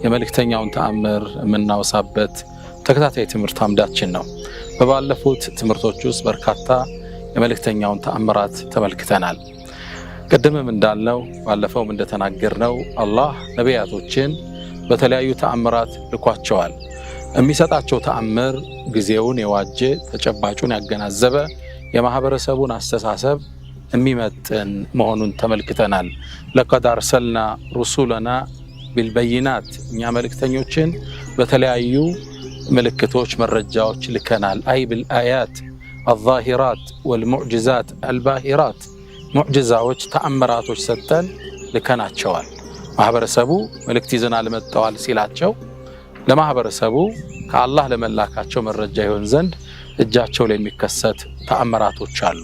የመልእክተኛውን ተአምር የምናወሳበት ተከታታይ ትምህርት አምዳችን ነው። በባለፉት ትምህርቶች ውስጥ በርካታ የመልእክተኛውን ተአምራት ተመልክተናል። ቀደምም እንዳልነው ባለፈውም እንደተናገርነው አላህ ነቢያቶችን በተለያዩ ተአምራት ልኳቸዋል። የሚሰጣቸው ተአምር ጊዜውን የዋጀ ተጨባጩን ያገናዘበ የማህበረሰቡን አስተሳሰብ የሚመጥን መሆኑን ተመልክተናል። ለቀድ አርሰልና ሩሱለና ቢልበይናት እኛ መልእክተኞችን በተለያዩ ምልክቶች መረጃዎች ልከናል። አይ ቢልአያት አዛሂራት ወልሙዕጅዛት አልባሂራት ሙዕጅዛዎች ተአምራቶች ሰጠን ልከናቸዋል። ማህበረሰቡ መልእክት ይዘናል መጥተዋል ሲላቸው ለማህበረሰቡ ከአላህ ለመላካቸው መረጃ ይሆን ዘንድ እጃቸው ላይ የሚከሰት ተአምራቶች አሉ።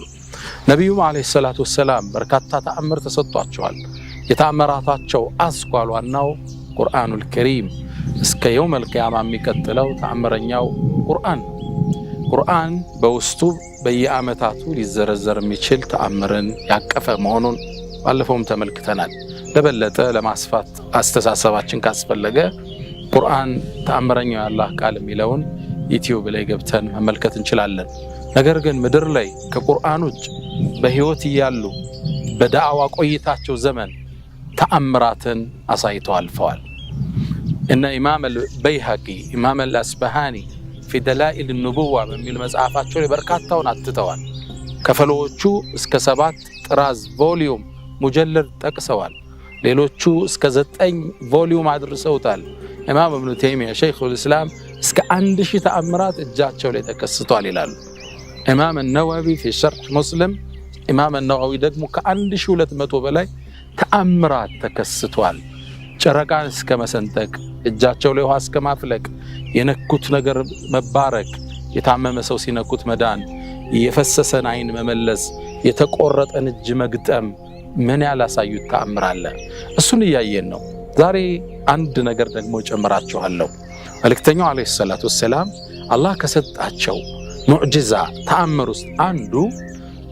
ነቢዩም ዓለይሂ ሰላቱ ወሰላም በርካታ ተአምር ተሰጥቷቸዋል። የተአምራታቸው አስኳል ዋናው ቁርአኑል ከሪም እስከ የውመል ቂያማ የሚቀጥለው ተአምረኛው ቁርአን በውስጡ በየዓመታቱ ሊዘረዘር የሚችል ተአምርን ያቀፈ መሆኑን ባለፈውም ተመልክተናል። ለበለጠ ለማስፋት አስተሳሰባችን ካስፈለገ ቁርአን ተአምረኛው የአላህ ቃል የሚለውን ዩቲዩብ ላይ ገብተን መመልከት እንችላለን። ነገር ግን ምድር ላይ ከቁርአን ውጭ በህይወት እያሉ በዳዕዋ ቆይታቸው ዘመን ተአምራትን አሳይተው አልፈዋል። እነ ኢማም አልበይሃቂ ኢማም አልአስበሃኒ ፊ ደላኢል ኑቡዋ በሚል መጽሐፋቸው ላይ በርካታውን አትተዋል። ከፈሎቹ እስከ 7 ጥራዝ ቮሊዩም ሙጀለድ ጠቅሰዋል። ሌሎቹ እስከ 9 ቮሊዩም አድርሰውታል። ኢማም ኢብኑ ተይሚያ ሸይኹል ኢስላም እስከ 1000 ተአምራት እጃቸው ላይ ተከስቷል ይላሉ። ኢማም አልነወዊ ፊ ሸርሕ ሙስሊም ኢማም አልነወዊ ደግሞ ከ1200 በላይ ተአምራት ተከስቷል። ጨረቃን እስከ መሰንጠቅ፣ እጃቸው ላይ ውሃ እስከ ማፍለቅ፣ የነኩት ነገር መባረክ፣ የታመመ ሰው ሲነኩት መዳን፣ የፈሰሰን አይን መመለስ፣ የተቆረጠን እጅ መግጠም፣ ምን ያላሳዩት ተአምር አለ። እሱን እያየን ነው። ዛሬ አንድ ነገር ደግሞ ጨምራችኋለሁ። መልእክተኛው ዓለይሂ ሰላቱ ወሰላም አላህ ከሰጣቸው ሙዕጅዛ ተአምር ውስጥ አንዱ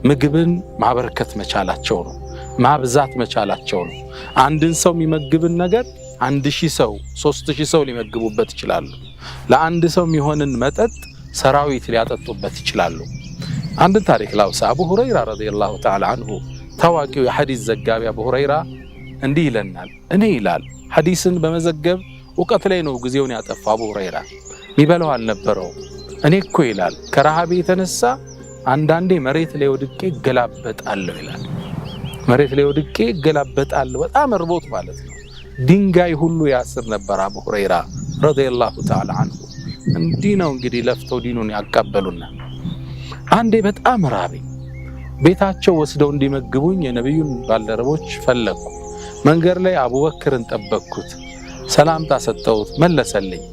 ምግብን ማበረከት መቻላቸው ነው። ማብዛት መቻላቸው ነው። አንድን ሰው የሚመግብን ነገር 1000 ሰው 3000 ሰው ሊመግቡበት ይችላሉ። ለአንድ ሰው የሚሆንን መጠጥ ሰራዊት ሊያጠጡበት ይችላሉ። አንድ ታሪክ ላውሳ። አቡ ሁረይራ ረዲየላሁ ተዓላ አንሁ ታዋቂው የሐዲስ ዘጋቢ አቡ ሁረይራ እንዲህ ይለናል። እኔ ይላል ሐዲስን በመዘገብ እውቀት ላይ ነው ጊዜውን ያጠፋ አቡ ሁረይራ ሚበላው አልነበረው። እኔ እኮ ይላል ከረሃብ የተነሳ አንዳንዴ መሬት ላይ ወድቄ ገላበጣለሁ ይላል። መሬት ላይ ወድቄ ገላበጣለሁ በጣም እርቦት ማለት ነው። ድንጋይ ሁሉ ያስር ነበር አቡ ሁረይራ ረዲየላሁ ተዓላ አንሁ። እንዲህ ነው እንግዲህ ለፍተው ዲኑን ያቀበሉና አንዴ በጣም ራበኝ። ቤታቸው ወስደው እንዲመግቡኝ የነብዩን ባልደረቦች ፈለኩ። መንገድ ላይ አቡበክርን ጠበቅኩት። ሰላምታ ሰጠሁት፣ መለሰልኝ።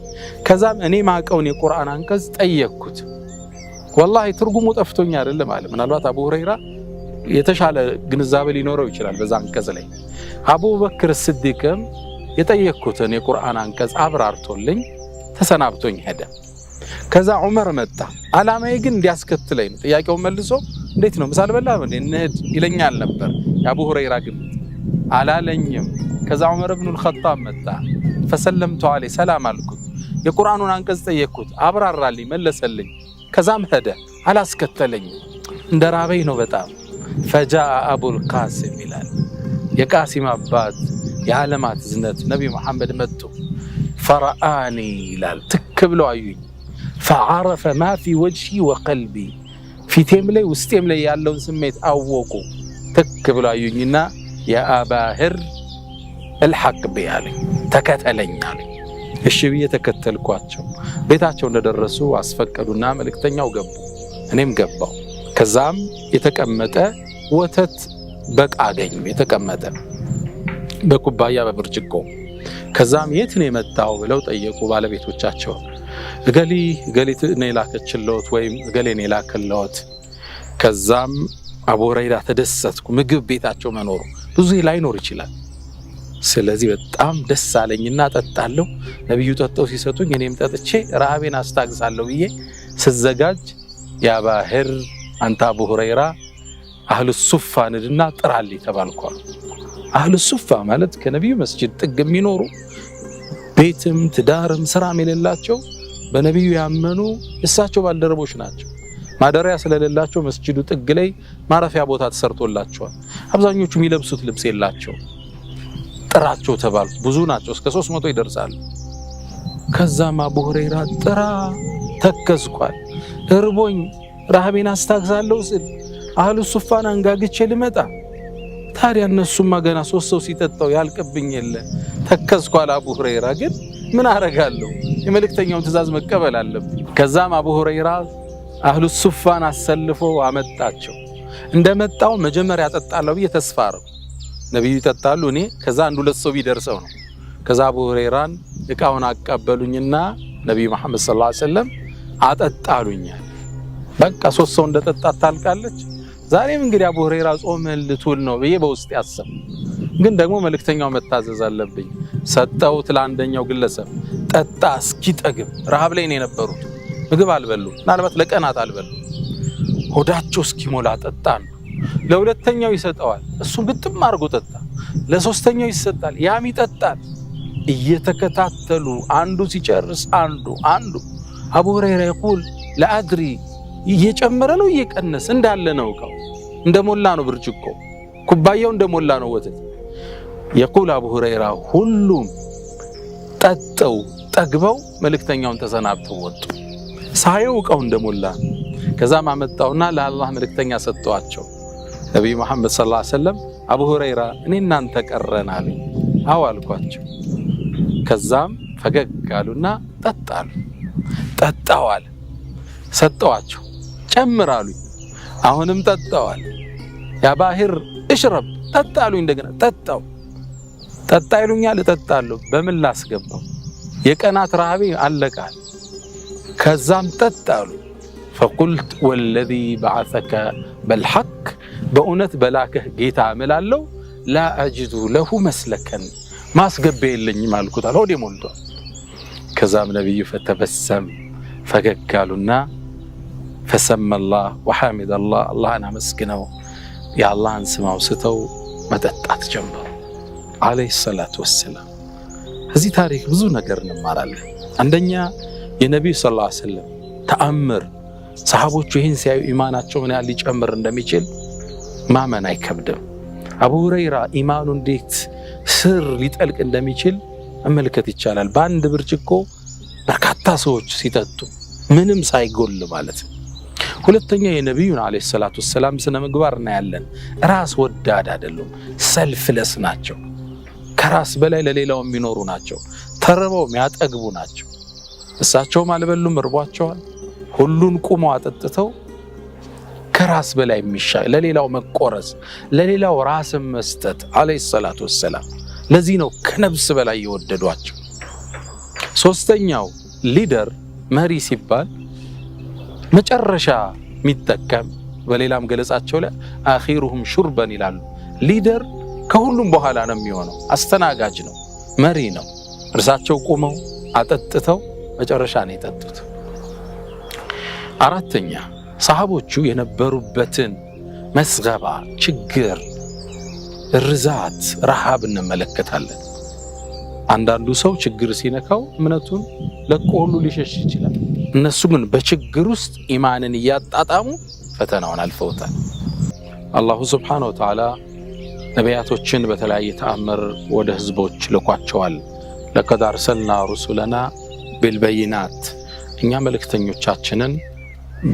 ከዛም እኔ ማቀውን የቁርአን አንቀጽ ጠየቅኩት። ወላሂ ትርጉሙ ጠፍቶኝ አይደለም ማለት ምናልባት አቡ ሁረይራ የተሻለ ግንዛቤ ሊኖረው ይችላል በዛ አንቀጽ ላይ። አቡበክር ስዲቅም የጠየቅኩትን የቁርአን አንቀጽ አብራርቶልኝ ተሰናብቶኝ ሄደ። ከዛ ዑመር መጣ። አላማዬ ግን እንዲያስከትለኝ ነው። ጥያቄውን መልሶ እንዴት ነው ምሳል በላም እንዴ እንሂድ ይለኛል ነበር። የአቡ ሁረይራ ግን አላለኝም። ከዛ ዑመር ኢብኑ አልኸጣብ መጣ። ፈሰለምቱ ዐለይሂ ሰላም አልኩት። የቁርአኑን አንቀጽ ጠየቅኩት፣ አብራራልኝ፣ መለሰልኝ። ከዛም ሄደ። አላስከተለኝም። እንደራበኝ ነው በጣም። ፈጃአ አቡል ቃሲም ይላል የቃሲም አባት የዓለማት ዝነት ነብዩ መሐመድ መጡ። ፈረአኒ ይላል ትክ ብለው አዩኝ። ፈዓረፈ ማ ፊ ወጅሂ ወቀልቢ ፊቴም ላይ ውስጤም ላይ ያለውን ስሜት አወቁ። ትክ ብለው አዩኝና የአባህር الحق ቢያለኝ ተከተለኝ አለኝ። እሺ ብዬ ተከተልኳቸው። ቤታቸው እንደደረሱ አስፈቀዱና መልእክተኛው ገቡ፣ እኔም ገባው። ከዛም የተቀመጠ ወተት በቃ አገኙ። የተቀመጠ በኩባያ በብርጭቆ። ከዛም የት ነው የመጣው ብለው ጠየቁ ባለቤቶቻቸው። እገሊት ነው የላከችልዎት ወይም እገሌ ነው የላከልዎት። ከዛም አቡ ሁረይራ ተደሰትኩ። ምግብ ቤታቸው መኖሩ ብዙ ላይኖር ይችላል። ስለዚህ በጣም ደስ አለኝና ጠጣለሁ። ነብዩ ጠጣው ሲሰጡኝ እኔም ጠጥቼ ረሃቤን አስታግሳለሁ ብዬ ስዘጋጅ ያ ባህር አንተ አቡ ሁረይራ አህሉ ሱፋ ንድና ጥራልኝ ተባልኳል። አህሉ ሱፋ ማለት ከነብዩ መስጂድ ጥግ የሚኖሩ ቤትም ትዳርም ስራም የሌላቸው በነብዩ ያመኑ እሳቸው ባልደረቦች ናቸው። ማደሪያ ስለሌላቸው መስጂዱ ጥግ ላይ ማረፊያ ቦታ ተሰርቶላቸዋል። አብዛኞቹ የሚለብሱት ልብስ የላቸው። ጥራቸው ተባሉ። ብዙ ናቸው፣ እስከ 300 ይደርሳሉ። ከዛም አቡ ሁረይራ ጥራ ተከዝኳል፣ እርቦኝ ረሃቤን አስታግሳለሁ ስል አህሉ ሱፋን አንጋግቼ ልመጣ ታዲያ እነሱማ ገና 3 ሰው ሲጠጣው ያልቅብኝ የለ ተከዝኳል። አቡ ሁረይራ ግን ምን አረጋለሁ? የመልእክተኛውን ትእዛዝ መቀበል አለብኝ። ከዛም አቡ ሁረይራ አህሉ ሱፋን አሰልፎ አመጣቸው። እንደመጣው መጀመሪያ አጠጣለሁ ብዬ ተስፋ አረኩ። ነብዩ ይጠጣሉ፣ እኔ ከዛ 1-2 ሰው ቢደርሰው ነው። ከዛ አቡ ሁረይራን እቃውን አቀበሉኝና ነብዩ መሐመድ ሰለላሁ ዐለይሂ ወሰለም አጠጣሉኛል። በቃ 3 ሰው እንደጠጣ ታልቃለች። ዛሬም እንግዲህ አቡ ሁረይራ ጾመን ልትውል ነው ብዬ በውስጥ ያሰብ፣ ግን ደግሞ መልእክተኛው መታዘዝ አለብኝ። ሰጠሁት ለአንደኛው ግለሰብ፣ ጠጣ እስኪጠግብ። ረሃብ ላይ ነው የነበሩት፣ ምግብ አልበሉ፣ ምናልባት ለቀናት አልበሉ። ሆዳቸው እስኪሞላ ጠጣ ነው። ለሁለተኛው ይሰጠዋል፣ እሱም ግጥም አድርጎ ጠጣ። ለሶስተኛው ይሰጣል፣ ያም ይጠጣል። እየተከታተሉ አንዱ ሲጨርስ አንዱ አቡ ሁረይራ ይቁል ለአድሪ እየጨመረ ነው እየቀነሰ እንዳለ ነው። እቃው እንደሞላ ነው፣ ብርጭቆ ኩባያው እንደሞላ ነው ወተት። ይቁል አቡ ሁረይራ ሁሉም ጠጠው ጠግበው መልእክተኛውን ተሰናብተው ወጡ። ሳየው እቃው እንደሞላ። ከዛም አመጣውና ለአላህ መልእክተኛ ሰጠዋቸው። ነብዩ መሐመድ ሰለላሁ ዐለይሂ ወሰለም አቡ ሁረይራ እኔ እናንተ ቀረን አሉኝ። አዎ አልኳቸው። ከዛም ፈገግ አሉና ጠጣሉ። ጠጣዋል። ሰጠዋቸው። ጨምራሉኝ። አሁንም ጠጣዋል። ያ ባህር እሽረብ ጠጣሉኝ። እንደገና ጠጣው። ጠጣ ይሉኛል፣ እጠጣለሁ። በምን ላስገባው? የቀናት ረሃቤ አለቃል። ከዛም ጠጣሉ። فقلت والذي بعثك بالحق በእውነት በላከህ ጌታ እምላለሁ لا أجد له مسلكا ማስገባ የለኝም አልኩት። ሆዴ ሞልቷል። ከዛም ነብዩ فتبسم ፈገግ አሉና فسمى الله وحمد الله አላህን አመስግነው የአላህን ስም አውስተው መጠጣት ጀመሩ አለይሂ ሰላቱ ወሰላም። እዚህ ታሪክ ብዙ ነገር እንማራለን። አንደኛ የነብዩ ሰለላሁ ዐለይሂ ወሰለም ተአምር፣ ሰሃቦቹ ይህን ሲያዩ ኢማናቸው ምን ያህል ሊጨምር እንደሚችል ማመን አይከብድም። አቡ ሁረይራ ኢማኑ እንዴት ስር ሊጠልቅ እንደሚችል መመልከት ይቻላል። በአንድ ብርጭቆ በርካታ ሰዎች ሲጠጡ ምንም ሳይጎል ማለት ነው። ሁለተኛ የነብዩን አለይሂ ሰላቱ ወሰላም ስነ ምግባር እናያለን። ራስ ወዳድ አይደሉም፣ ሰልፍለስ ናቸው። ከራስ በላይ ለሌላው የሚኖሩ ናቸው። ተርበው የሚያጠግቡ ናቸው። እሳቸውም አልበሉም፣ እርቧቸዋል። ሁሉን ቁመው አጠጥተው ከራስ በላይ የሚሻል ለሌላው መቆረስ፣ ለሌላው ራስን መስጠት አለይሂ ሰላቱ ወሰላም። ለዚህ ነው ከነፍስ በላይ የወደዷቸው። ሶስተኛው ሊደር መሪ ሲባል መጨረሻ የሚጠቀም፣ በሌላም ገለጻቸው ላይ አኺሩሁም ሹርበን ይላሉ። ሊደር ከሁሉም በኋላ ነው የሚሆነው። አስተናጋጅ ነው፣ መሪ ነው። እርሳቸው ቁመው አጠጥተው መጨረሻ ነው የጠጡት። አራተኛ ሰሃቦቹ የነበሩበትን መስገባ፣ ችግር፣ ርዛት፣ ረሃብ እንመለከታለን። አንዳንዱ ሰው ችግር ሲነካው እምነቱን ለቆ ሁሉ ሊሸሽ ይችላል። እነሱ ግን በችግር ውስጥ ኢማንን እያጣጣሙ ፈተናውን አልፈውታል። አላሁ ሱብሓነሁ ወተዓላ ነቢያቶችን በተለያየ ተአምር ወደ ህዝቦች ልኳቸዋል። ለቀድ አርሰልና ሩሱለና ቢልበይናት፣ እኛ መልእክተኞቻችንን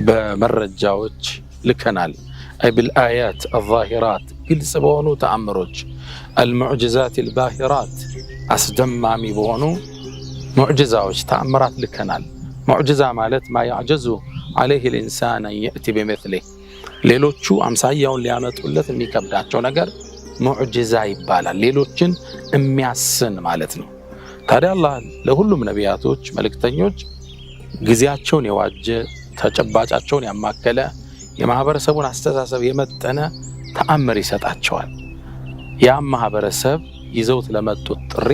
በመረጃዎች ልከናል። አይ ቢልአያት አዛሂራት፣ ግልጽ በሆኑ ተአምሮች፣ አልሙዕጅዛት አልባሂራት፣ አስደማሚ በሆኑ ሙዕጅዛዎች ተአምራት ልከናል። ሙዕጅዛ ማለት ማ ያዕጀዙ ዐለይሂ ልኢንሳን አን የእቲ ቢሚስሊህ፣ ሌሎቹ አምሳያውን ሊያመጡለት የሚከብዳቸው ነገር ሙዕጅዛ ይባላል። ሌሎችን የሚያስን ማለት ነው። ታዲያ አላህ ለሁሉም ነቢያቶች መልእክተኞች ጊዜያቸውን የዋጀ ተጨባጫቸውን ያማከለ የማህበረሰቡን አስተሳሰብ የመጠነ ተአምር ይሰጣቸዋል። ያም ማህበረሰብ ይዘውት ለመጡት ጥሪ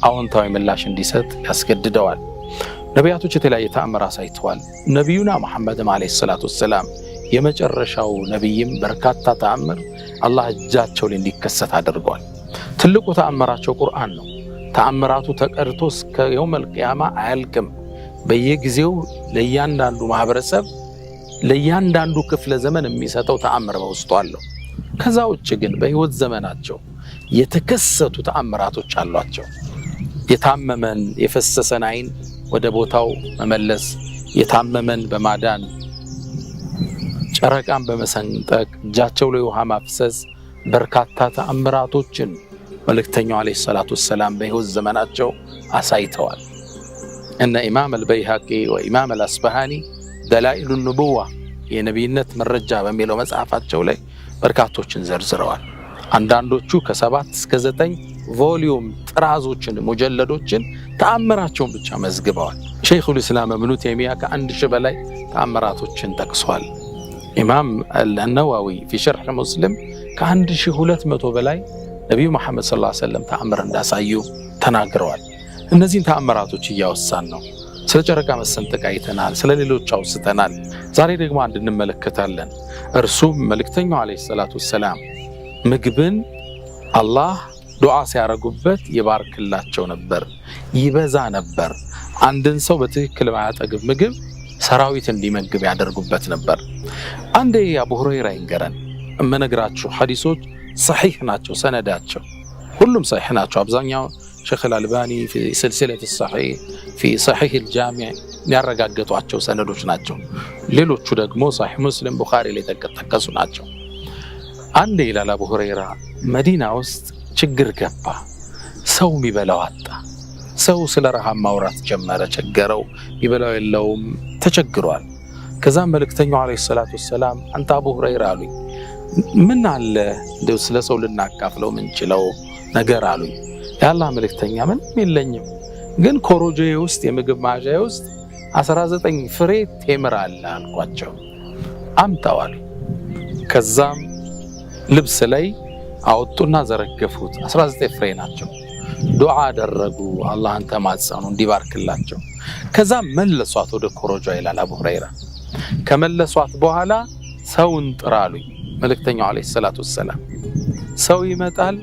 አዎንታዊ ምላሽ እንዲሰጥ ያስገድደዋል። ነቢያቶች የተለያየ ተአምር አሳይተዋል። ነቢዩና መሐመድም አለይሂ ሰላቱ ወሰላም የመጨረሻው ነቢይም በርካታ ተአምር አላህ እጃቸው ላይ እንዲከሰት አድርጓል። ትልቁ ተአምራቸው ቁርአን ነው። ተአምራቱ ተቀርቶ እስከ የውመል ቂያማ አያልቅም። በየጊዜው ለእያንዳንዱ ማህበረሰብ ለእያንዳንዱ ክፍለ ዘመን የሚሰጠው ተአምር በውስጡ አለው። ከዛ ውጭ ግን በህይወት ዘመናቸው የተከሰቱ ተአምራቶች አሏቸው። የታመመን የፈሰሰን አይን ወደ ቦታው መመለስ፣ የታመመን በማዳን ጨረቃን በመሰንጠቅ እጃቸው ላይ ውሃ ማፍሰስ፣ በርካታ ተአምራቶችን መልእክተኛው አለይሂ ሰላቱ ወሰላም በህይወት ዘመናቸው አሳይተዋል። እነ ኢማም አልበይሃቂ ወኢማም አልአስበሃኒ ደላኢሉ ኑቡዋ የነቢይነት መረጃ በሚለው መጽሐፋቸው ላይ በርካቶችን ዘርዝረዋል። አንዳንዶቹ ከ7 እስከ 9 ቮሊዩም ጥራዞችን ሙጀለዶችን ተአምራቸውን ብቻ መዝግበዋል። ሸይኹል ኢስላም ኢብኑ ተይሚያ ከ1000 በላይ ተአምራቶችን ጠቅሷል። ኢማም አልነዋዊ ፊ ሸርሕ ሙስሊም ከ1200 በላይ ነቢዩ መሐመድ ሰለላሁ ዐለይሂ ወሰለም ተአምር እንዳሳዩ ተናግረዋል። እነዚህን ተአምራቶች እያወሳን ነው። ስለ ጨረቃ መሰንጠቅ አይተናል፣ ስለ ሌሎች አውስተናል። ዛሬ ደግሞ አንድ እንመለከታለን። እርሱም መልእክተኛው አለይሂ ሰላቱ ወሰላም ምግብን አላህ ዱዓ ሲያረጉበት ይባርክላቸው ነበር፣ ይበዛ ነበር። አንድን ሰው በትክክል ማያጠግብ ምግብ ሰራዊት እንዲመግብ ያደርጉበት ነበር። አንዴ አቡ ሁረይራ ይንገረን። እመነግራችሁ ሐዲሶች ሰሒህ ናቸው፣ ሰነዳቸው ሁሉም ሰሒህ ናቸው። አብዛኛው ሼኽ አልአልባኒ ፊ ሲልሲለት ሰሒህ ፊ ሰሒህ አልጃሚዕ ያረጋገጧቸው ሰነዶች ናቸው። ሌሎቹ ደግሞ ሰሒህ ሙስሊም፣ ቡኻሪ ላይ የተጠቀሱ ናቸው። አንዴ ይላል አቡ ሁረይራ መዲና ውስጥ ችግር ገባ፣ ሰው የሚበላው አጣ። ሰው ስለ ረሃብ ማውራት ጀመረ፣ ቸገረው፣ የሚበላው የለውም፣ ተቸግሯል። ከዛም መልእክተኛው አለይሂ ሰላቱ ወሰላም አንተ አቡ ሁረይራ አሉኝ፣ ምን አለ እንደው ስለ ሰው ልናካፍለው ምንችለው ነገር አሉኝ። የአላህ መልእክተኛ ምንም የለኝም፣ ግን ኮሮጆዬ ውስጥ የምግብ ማዣዬ ውስጥ 19 ፍሬ ቴምር አለ አልኳቸው። አምጣው አሉኝ። ከዛም ልብስ ላይ አወጡና ዘረገፉት። 19 ፍሬ ናቸው። ዱዓ አደረጉ፣ አላህን ተማጸኑ እንዲባርክላቸው። ከዛም መለሷት ወደ ኮሮጆ ይላል አቡ ሁረይራ። ከመለሷት በኋላ ሰውን ጥራ አሉኝ መልእክተኛው አለይሂ ሰላቱ ወሰላም። ሰው ይመጣል፣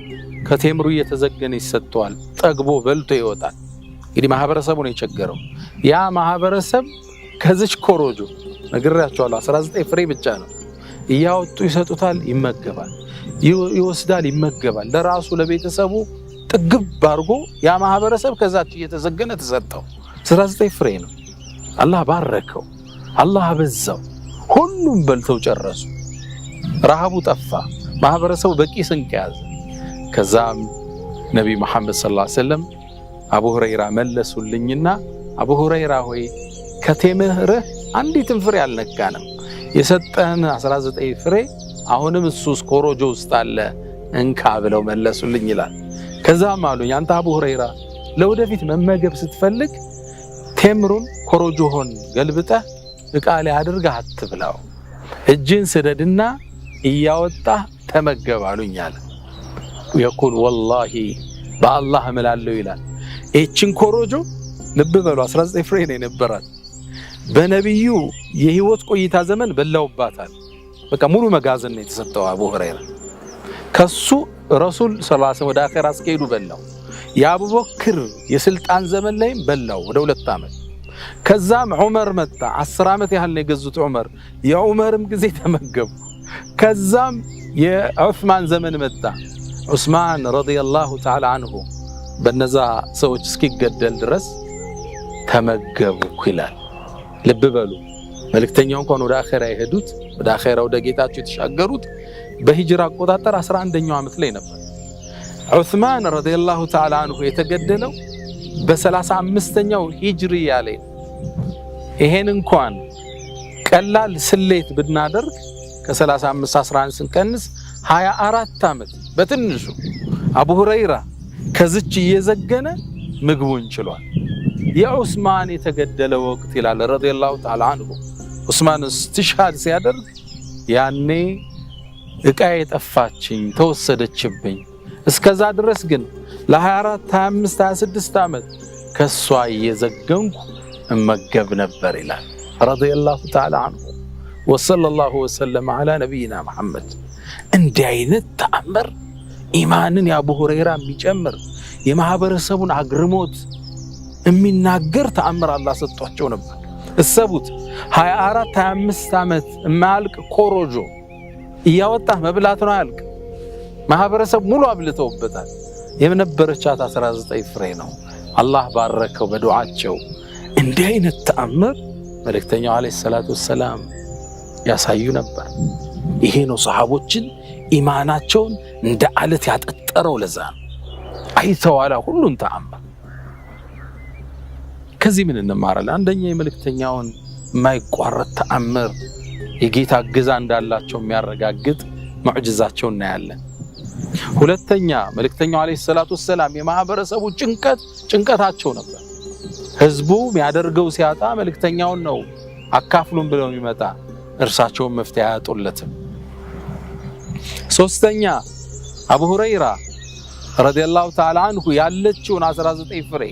ከቴምሩ እየተዘገነ ይሰጠዋል፣ ጠግቦ በልቶ ይወጣል። እንግዲህ ማህበረሰቡ ነው የቸገረው። ያ ማህበረሰብ ከዚች ኮሮጆ ነግሬያቸዋለሁ 19 ፍሬ ብቻ ነው እያወጡ ይሰጡታል፣ ይመገባል፣ ይወስዳል፣ ይመገባል። ለራሱ ለቤተሰቡ ጥግብ አድርጎ ያ ማህበረሰብ ከዛች እየተዘገነ ተሰጠው። 19 ፍሬ ነው። አላህ ባረከው፣ አላህ አበዛው። ሁሉም በልተው ጨረሱ። ረሃቡ ጠፋ። ማህበረሰቡ በቂ ስንቅ ያዘ። ከዛም ነቢይ መሐመድ ሰለላሁ ዐለይሂ ወሰለም አቡ ሁረይራ መለሱልኝና አቡ ሁረይራ ሆይ ከቴምርህ አንዲትን ፍሬ አልነካንም፣ የሰጠህን 19 ፍሬ አሁንም እሱስ ኮሮጆ ውስጥ አለ እንካ ብለው መለሱልኝ ይላል። ከዛም አሉኝ አንተ አቡ ሁረይራ ለወደፊት መመገብ ስትፈልግ ቴምሩን ኮሮጆውን ገልብጠህ ዕቃ ላይ አድርገህ አትብላው፣ እጅን ስደድና እያወጣህ ተመገብ አሉኝ አለ። يقول والله በአላህ እምላለሁ ይላል እቺን ኮሮጆ ልብ በሉ 19 ፍሬ ነው የነበራት። በነብዩ የህይወት ቆይታ ዘመን በላውባታል። በቃ ሙሉ መጋዘን ነው የተሰጠው አቡ ሁረይራ። ከሱ ረሱል ሰለላሁ ዐለይሂ ወሰለም ወደ አኺራ አስከሄዱ በላው። የአቡበክር የስልጣን ዘመን ላይም በላው ወደ 2 ዓመት። ከዛም ዑመር መጣ። 10 ዓመት ያህል ነው የገዙት ዑመር። የዑመርም ጊዜ ተመገቡ። ከዛም የዑስማን ዘመን መጣ። ዑስማን ረዲየላሁ ተዓላ አንሁ በነዛ ሰዎች እስኪገደል ድረስ ተመገቡ ይላል። ልብ በሉ መልእክተኛው እንኳን ወደ አኺራ የሄዱት ወደ አኺራ ወደ ጌታቸው የተሻገሩት በሂጅራ አቆጣጠር 11ኛው ዓመት ላይ ነበር። ዑስማን ረዲየላሁ ተዓላ አንሁ የተገደለው በ35ኛው ሂጅሪያ ላይ። ይሄን እንኳን ቀላል ስሌት ብናደርግ ከ35 11 ስንቀንስ 24 ዓመት በትንሹ አቡ ሁረይራ ከዚች እየዘገነ ምግቡን ችሏል። የዑስማን የተገደለ ወቅት ይላል ረዲየላሁ ተዓላ አንሁ ዑስማን እስትሽሃድ ሲያደርግ ያኔ ዕቃዬ ጠፋችኝ ተወሰደችብኝ፣ እስከዛ ድረስ ግን ለ24 25 26 ዓመት ከሷ እየዘገንኩ እመገብ ነበር ይላል ረዲየላሁ ተዓላ አንሁ። ወሰለላሁ ወሰለም ዐላ ነቢይና መሐመድ። እንዲህ አይነት ተአምር ኢማንን የአቡ ሁረይራ የሚጨምር የማህበረሰቡን አግርሞት የሚናገር ተአምር አላህ ሰጥቷቸው ነበር። እሰቡት 24 25 ዓመት የማያልቅ ኮሮጆ እያወጣህ መብላት ነው አያልቅ። ማህበረሰብ ሙሉ አብልተውበታል። የነበረቻት 19 ፍሬ ነው። አላህ ባረከው በዱዓቸው። እንዲህ አይነት ተአምር መልእክተኛው አለይሂ ሰላቱ ወሰላም ያሳዩ ነበር። ይሄ ነው ሰሃቦችን ኢማናቸውን እንደ አለት ያጠጠረው። ለዛ አይተዋላ ሁሉን ተአምር። ከዚህ ምን እንማራለን? አንደኛ የመልእክተኛውን የማይቋረጥ ተአምር የጌታ እገዛ እንዳላቸው የሚያረጋግጥ ሙዕጂዛቸው እናያለን። ሁለተኛ መልእክተኛው አለይሂ ሰላቱ ወሰላም የማህበረሰቡ ጭንቀታቸው ነበር። ህዝቡ የሚያደርገው ሲያጣ መልእክተኛውን ነው አካፍሉን ብለው የሚመጣ፣ እርሳቸውን መፍትሄ አያጡለትም። ሶስተኛ አቡ ሁረይራ ረዲየላሁ ተዓላ አንሁ ያለችውን 19 ፍሬ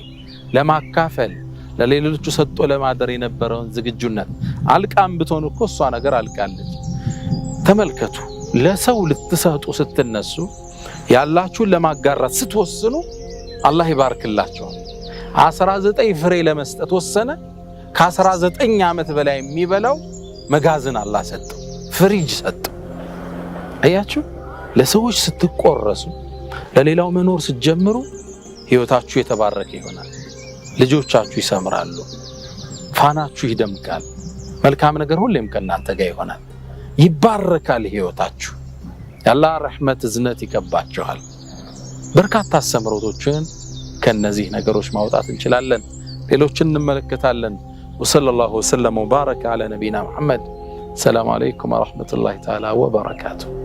ለማካፈል ለሌሎቹ ሰጥቶ ለማደር የነበረውን ዝግጁነት አልቃም ብትሆን እኮ እሷ ነገር አልቃለች። ተመልከቱ፣ ለሰው ልትሰጡ ስትነሱ ያላችሁን ለማጋራት ስትወስኑ አላህ ይባርክላችኋል። 19 ፍሬ ለመስጠት ወሰነ። ከ19 ዓመት በላይ የሚበላው መጋዘን አላህ ሰጠው፣ ፍሪጅ ሰጠው። አያችሁ፣ ለሰዎች ስትቆረሱ ለሌላው መኖር ስትጀምሩ ህይወታችሁ የተባረከ ይሆናል። ልጆቻችሁ ይሰምራሉ፣ ፋናችሁ ይደምቃል፣ መልካም ነገር ሁሌም ከእናንተ ጋር ይሆናል፣ ይባረካል ህይወታችሁ። የአላህ ረሕመት እዝነት ይቀባችኋል። በርካታ አስተምሮቶችን ከነዚህ ነገሮች ማውጣት እንችላለን፣ ሌሎችን እንመለከታለን። ወሰለላሁ ወሰለም ወባረከ ዐላ ነቢይና ሙሐመድ። ሰላም አለይኩም ወራህመቱላሂ ተዓላ ወበረካቱሁ።